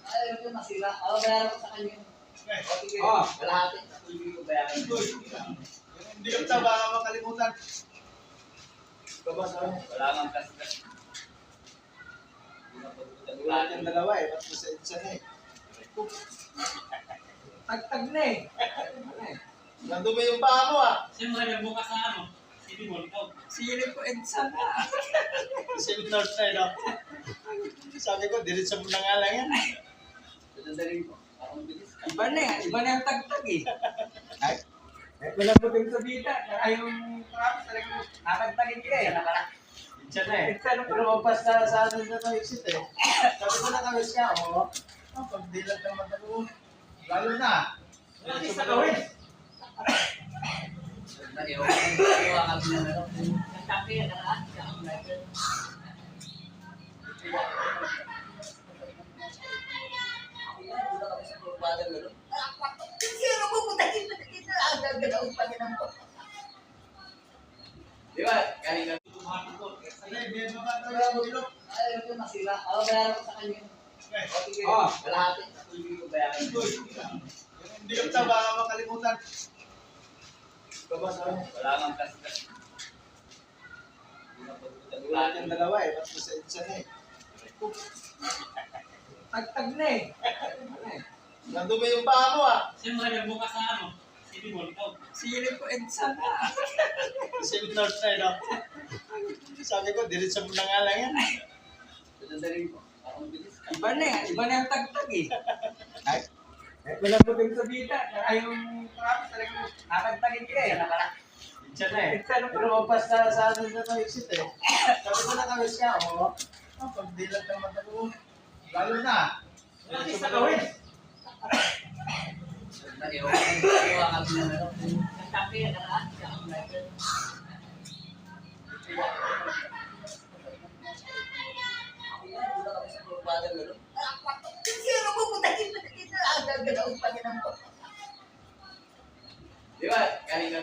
Ayaw ko masira. Oo, bayaran ko sa kanya. O, sige. Kalahati. Hindi ko bayaran. Hindi ko ta baka makalimutan. Wala kang kas-kas. Wala yung dalawa eh. Ba't mo sa isa na eh. Tag-tag na eh. Nandumi yung paa mo ah. Siyempre, nagbukas sa ano, City Mall ko. Silip ko EDSA na. Same north side oh. Sabi ko, diretso mo na nga lang yan. Dadalhin ko. Akong bilis. Iba na yan. Iba na yung tagtag eh. Ay, Wala po din sa bida. Ay yung promise talagang nakagtagin ka eh. siya na eh. Lumampas na sa atin na exit eh. Sabi ko na kawis ka, oh. Pagdilat naman ako. Lalo na. Lagi sa kawin. Ewan ko kami na ano. Nagtapi yan na. Sino pupunta dito? Agad-agad pa din ako. Di ba? Kanina. Ayaw ko masira. Oo, bayaran ko sa kanya. O, sige. Kalahati. Hindi ko bayaran. Hindi ko ta baka makalimutan. Wala kang kas-kas. Wala yung dalawa eh. Ba't mo sa isa na eh. Tagtag na eh. Nandumi yung paa mo ah. Siyempre, nagbukas sa ano, City Mall ko. Silip ko EDSA na. Same north side oh. Sabi ko, diretso mo na nga lang yan. Dadalhin ko. Akong bilis. Iba na yan. Iba na yung tagtag eh. Ay, Wala po din sa bida. Ay yung promise talagang nakagtagin ka eh. siya na eh. EDSA na po. Lumampas na sa atin na exit eh. Sabi ko na kawis ka, oh. Pagdilat naman ako. Lalo na. Lagi sa kawin. Ewan ko kami na ano. Nagtapi yan na. Sino pupunta dito? Agad-agad pa din ako. Di ba? Kanina.